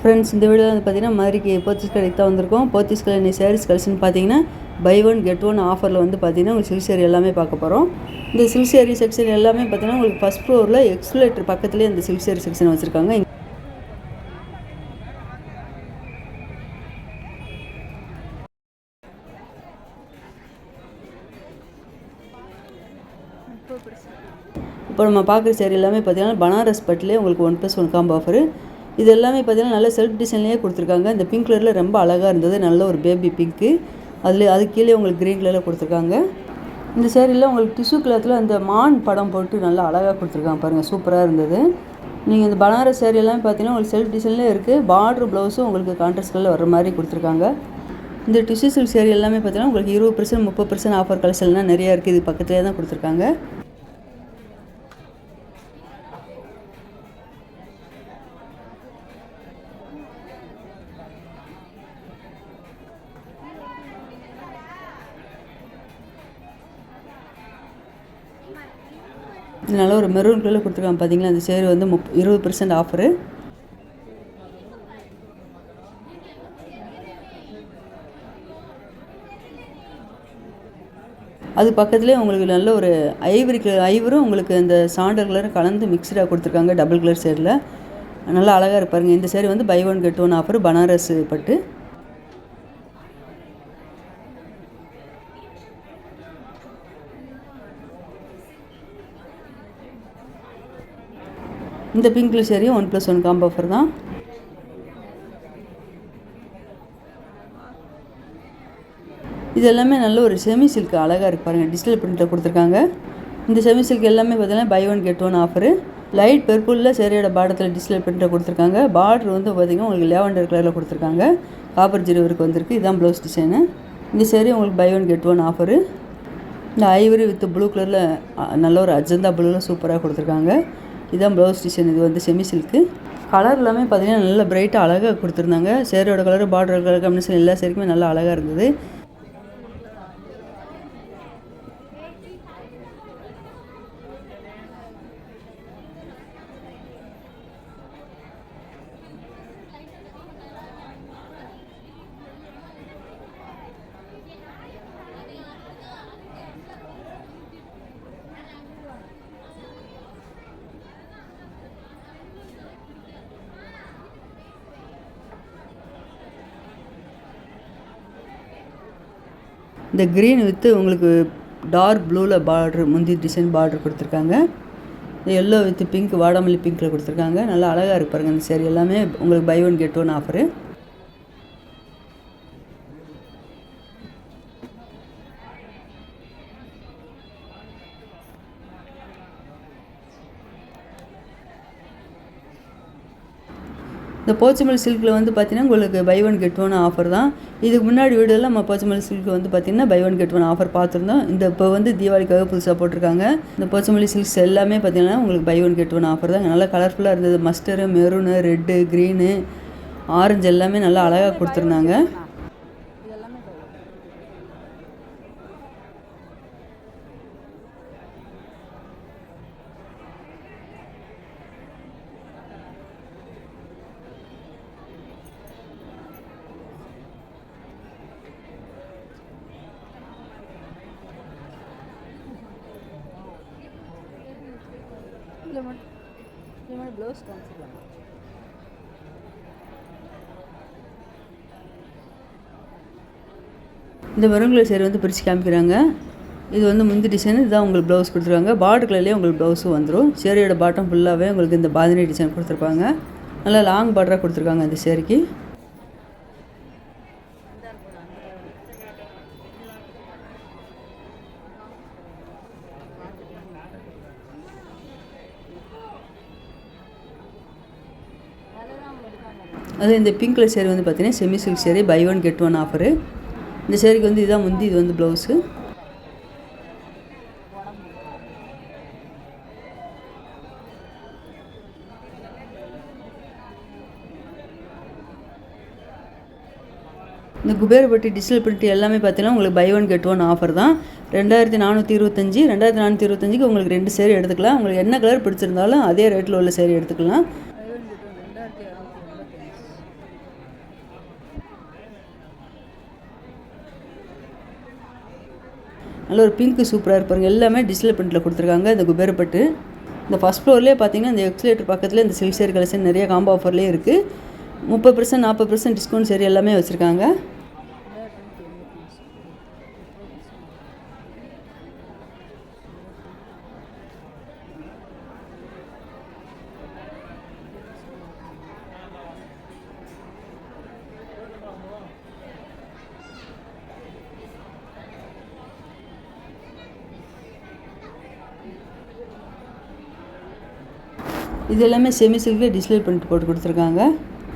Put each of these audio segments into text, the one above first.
Friends, இந்த வீடியோவில் வந்து பார்த்தீங்கன்னா மதுரைக்கு போத்தீஸ் கடைக்கு தான் வந்திருக்கோம். போத்தீஸ் கடை சாரீஸ் கலெக்ஷன் பார்த்தீங்கன்னா பை ஒன் கெட் ஒன் ஆஃபரில் வந்து பார்த்தீங்கன்னா உங்களுக்கு சில்க் சேரீ எல்லாமே பார்க்க போகிறோம். இந்த சில்க் சேரீ செக்ஷன் எல்லாமே பார்த்தீங்கன்னா உங்களுக்கு ஃபஸ்ட் ஃப்ளோரில் எக்ஸ்கலேட்டர் பக்கத்துலேயே இந்த சில்க் சேரீ செக்ஷன் வச்சுருக்காங்க. இப்போ நம்ம பார்க்குற சேரீ எல்லாமே பார்த்தீங்கன்னா பனாரஸ் பட்டிலே உங்களுக்கு 1+1 காம்போ ஆஃபரு. இது எல்லாமே பார்த்தீங்கன்னா நல்ல செல்ஃப் டிசைன்லேயே கொடுத்துருக்காங்க. இந்த பிங்க் கலரில் ரொம்ப அழகாக இருந்தது, நல்ல ஒரு பேபி பிங்க்கு. அது கீழே உங்களுக்கு க்ரீன் கலரில் கொடுத்துருக்காங்க. இந்த சேரீயில் உங்களுக்கு டிஷ்யூ கிளாத்தில் அந்த மான் படம் போட்டு நல்லா அழகாக கொடுத்துருக்காங்க பாருங்கள், சூப்பராக இருந்தது. நீங்கள் இந்த பனாரஸ் சேரீ எல்லாமே பார்த்தீங்கன்னா உங்களுக்கு செல்ஃப் டிசைன்லேயே இருக்குது. பார்டர் ப்ளவுஸும் உங்களுக்கு கான்ட்ராஸ்ட் கலரில் வர மாதிரி கொடுத்துருக்காங்க. இந்த டிஷ்யூ சில்க் சேரீ எல்லாமே பார்த்தீங்கன்னா உங்களுக்கு 20% 30% ஆஃபர் கலெக்ஷன்லாம் நிறையா இருக்குது. இது பக்கத்துலேயே தான் கொடுத்துருக்காங்க. இதனால ஒரு மெரூன் கலரில் கொடுத்துருக்காங்க பார்த்தீங்களா. அந்த சேரீ வந்து 20% ஆஃபரு. அது பக்கத்துலேயே உங்களுக்கு நல்ல ஒரு ஐவரும் உங்களுக்கு இந்த சாண்டல் கலரும் கலந்து மிக்சடாக கொடுத்துருக்காங்க டபுள் கலர் சேரில். நல்லா அழகாக இருப்பாருங்க. இந்த சேரீ வந்து buy one get one offer, Banaras பட்டு. இந்த பிங்க் கலர் சேரீயும் 1+1 காம்போ ஆஃபர் தான். இது எல்லாமே நல்ல ஒரு செமி சில்க் அழகாக இருக்கு பாருங்கள், டிஜிட்டல் பிரிண்டில் கொடுத்துருக்காங்க. இந்த செமி சில்க் எல்லாமே பார்த்தீங்கன்னா buy one get one offer. Light பெர்புளில் சேரீயோட பாடத்தில் டிஜிட்டல் பிரிண்டில் கொடுத்துருக்காங்க. பார்டர் வந்து பார்த்திங்கன்னா உங்களுக்கு லேவண்டர் கலரில் கொடுத்துருக்காங்க. காப்பர் ஜெரி ஒர்க் வந்திருக்கு. இதுதான் ப்ளவுஸ் டிசைனு. இந்த சேரீ உங்களுக்கு buy one get one offer. இந்த ஐவரி வித் ப்ளூ கலரில் நல்ல ஒரு அஜந்தா ப்ளூவில் சூப்பராக கொடுத்துருக்காங்க. இதுதான் ப்ளவுஸ் டிசைன். இது வந்து செமி சில்க்கு. கலர் எல்லாமே பார்த்தீங்கன்னா நல்லா பிரைட்டாக அழகாக கொடுத்துருந்தாங்க. சேரோட கலர், பார்டர் கலர் காம்பினேஷன் எல்லா சேரீக்குமே நல்லா அழகாக இருந்தது. இந்த க்ரீன் வித்து உங்களுக்கு டார்க் ப்ளூவில் பார்டர், முந்தி டிசைன் பார்டர் கொடுத்துருக்காங்க. எல்லோ வித் பிங்க், வாடாமல்லி பிங்க்கில் கொடுத்துருக்காங்க. நல்லா அழகாக இருக்கு பாருங்கள். இந்த சேரீ எல்லாமே உங்களுக்கு buy one get one offer. இந்த போச்சமல்லி சில்கில் வந்து பார்த்திங்கன்னா உங்களுக்கு buy one get one offer தான். இதுக்கு முன்னாடி வீடியோவில் நம்ம போச்சமல்லி சில்க் வந்து பார்த்திங்கன்னா buy one get one offer பார்த்துருந்தோம். இப்போ வந்து தீபாவளிக்காக புதுசாக போட்டிருக்காங்க. இந்த போச்சமல்லி சில்க்ஸ் எல்லாமே பார்த்திங்கன்னா உங்களுக்கு buy one get one offer தான். நல்லா கலர்ஃபுல்லாக இருந்தது. Mustard, maroon, red, green, orange எல்லாமே நல்லா அழகாக கொடுத்துருந்தாங்க. ப்ளவுஸ் காமிச்சிடலாம். இந்த மெரூன் கலர் சேரீ வந்து பிரித்து காமிக்கிறாங்க. இது வந்து முந்தி டிசைன். இதுதான் உங்களுக்கு ப்ளவுஸ் கொடுத்துருக்காங்க. பார்டர் கலர்லேயே உங்களுக்கு ப்ளவுஸும் வந்துடும். சேரீயோட பாட்டம் ஃபுல்லாகவே உங்களுக்கு இந்த பாதினி டிசைன் கொடுத்துருப்பாங்க. நல்லா லாங் பார்டராக கொடுத்துருக்காங்க இந்த சேரீக்கு. அது இந்த பிங்க் கலர் சேரீ வந்து பார்த்தீங்கன்னா semi silk saree, buy one get one offer. இந்த சேரீக்கு வந்து இதுதான் முந்தி, இது வந்து ப்ளவுஸு. இந்த குபேரப்பட்டி டிஜிட்டல் பிரிண்ட் எல்லாமே பார்த்தீங்கன்னா உங்களுக்கு buy one get one offer தான். 2425 2425க்கு உங்களுக்கு 2 சேரீ எடுத்துக்கலாம். உங்களுக்கு என்ன கலர் பிடிச்சிருந்தாலும் அதே ரேட்டில் உள்ள சேரீ எடுத்துக்கலாம். நல்ல ஒரு பிங்க்கு சூப்பராக இருப்பாங்க. எல்லாமே டிஜிட்டல் பிரிண்டில் கொடுத்துருக்காங்க. இந்த குபேரப்பட்டு இந்த ஃபஸ்ட் ஃப்ளோர்லேயே பார்த்தீங்கன்னா இந்த எக்ஸ்லேட்டர் பக்கத்தில் இந்த சில்க் சேரி கலெக்ஷன் நிறைய காம்போ ஆஃபர்லேயே இருக்குது. 30% 40% டிஸ்கவுண்ட் சரி எல்லாமே வச்சுருக்காங்க. இது எல்லாமே செமி சில்கில் டிஸ்பிளே பிரிண்ட் போட்டு கொடுத்துருக்காங்க.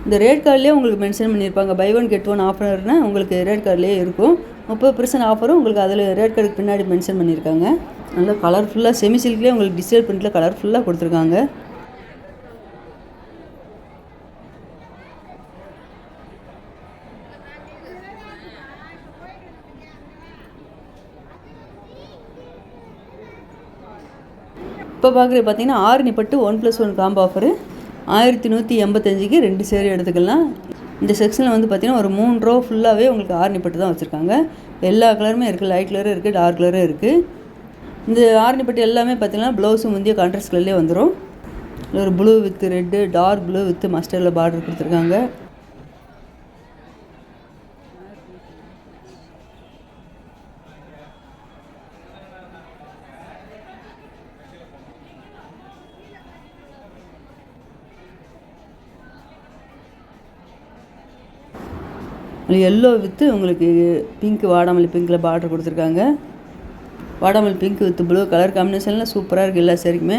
இந்த ரேட் கார்ட்லேயே உங்களுக்கு மென்ஷன் பண்ணியிருப்பாங்க. பை ஒன் கெட் ஒன் ஆஃபர்னா உங்களுக்கு ரேட் கார்ட்லேயே இருக்கும். 30% ஆஃபரும் உங்களுக்கு அதில் ரேட் கார்டுக்கு பின்னாடி மென்ஷன் பண்ணியிருக்காங்க. நல்லா கலர்ஃபுல்லாக செமி சில்க்லேயே உங்களுக்கு டிஸ்பிளே பிரிண்ட்டில் கலர்ஃபுல்லாக கொடுத்துருக்காங்க. இப்போ பார்க்குறது பார்த்தீங்கன்னா ஆரணி பட்டு 1+1 காம்போ ஆஃபரு 1185க்கு 2 சேரீ எடுத்துக்கலாம். இந்த செக்ஷனில் வந்து பார்த்திங்கன்னா ஒரு 3 ரோ ஃபுல்லாகவே உங்களுக்கு ஆரணி பட்டு தான் வச்சுருக்காங்க. எல்லா கலருமே இருக்குது. லைட் கலரும் இருக்குது, டார்க் கலரும் இருக்குது. இந்த ஆரணி பட்டு எல்லாமே பார்த்திங்கன்னா ப்ளவுஸும் முந்தைய கான்ட்ராஸ்ட் கலர்லேயே வந்துடும். ஒரு blue with red, dark blue with மஸ்டர்டில் பார்டர் கொடுத்துருக்காங்க. எல்லோ வித்து உங்களுக்கு பிங்க் வாடாமல்லி பிங்க்கில் பார்டர் கொடுத்துருக்காங்க. வாடாமல்லி பிங்க் வித் ப்ளூ கலர் காம்பினேஷன்லாம் சூப்பராக இருக்குது எல்லா சேரீக்குமே.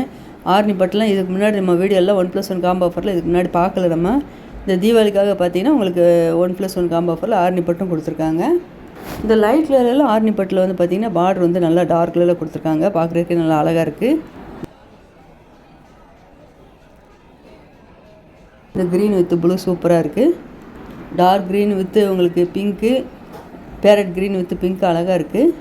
ஆரணி பட்டுலாம் இதுக்கு முன்னாடி நம்ம வீடியோலாம் 1+1 காம்போ ஆஃபரில் இதுக்கு முன்னாடி பார்க்கல. நம்ம இந்த தீபாவளிக்காக பார்த்தீங்கன்னா உங்களுக்கு 1+1 காம்போ ஆஃபரில் ஆரணி பட்டும் கொடுத்துருக்காங்க. இந்த லைட் கலரில் ஆரணி பட்டில் வந்து பார்த்திங்கன்னா பார்டர் வந்து நல்லா டார்க் கலரில் கொடுத்துருக்காங்க. பார்க்குறதுக்கு நல்லா அழகாக இருக்குது. இந்த க்ரீன் வித் ப்ளூ சூப்பராக இருக்குது. டார்க் க்ரீன் வித்து உங்களுக்கு pink, farad green with pink அழகாக இருக்குது.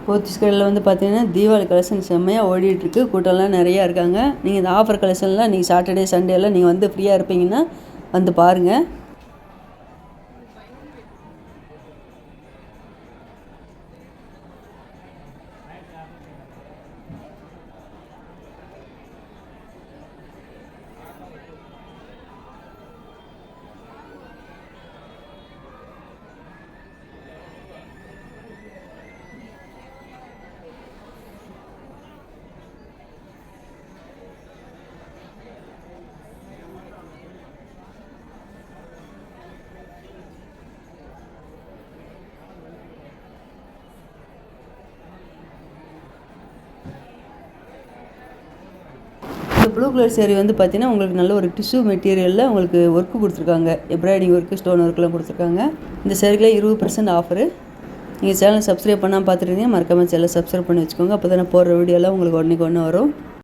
போத்தீஸ் கடையில் வந்து பார்த்தீங்கன்னா தீபாவளி கலெக்ஷன் செம்மையாக ஓடிட்டுருக்கு. கூட்டம்லாம் நிறையா இருக்காங்க. நீங்கள் இந்த ஆஃபர் கலெக்ஷன்லாம் நீங்கள் சாட்டர்டே சண்டேலாம் நீங்கள் வந்து ஃப்ரீயாக இருப்பீங்கன்னா வந்து பாருங்கள். இந்த ப்ளூ கலர் சேரீ வந்து பார்த்தீங்கன்னா உங்களுக்கு நல்ல ஒரு டிஷ்யூ மெட்டீரியலில் உங்களுக்கு ஒர்க்கு கொடுத்துருக்காங்க. எம்ப்ராய்டிங் ஒர்க்கு, ஸ்டோன் ஒர்க்கெலாம் கொடுத்துருக்காங்க. இந்த சேரீல 20% ஆஃபரு. நீங்கள் சேனல் சப்ஸ்கிரைப் பண்ணாமல் பார்த்துருந்தீங்கன்னா மறக்காமல் சேனல் சப்ஸ்கிரைப் பண்ணி வச்சுக்கோங்க. அப்போ தானே போடுற வீடியோலாம் உங்களுக்கு ஒன்றுக்கு ஒன்று வரும்.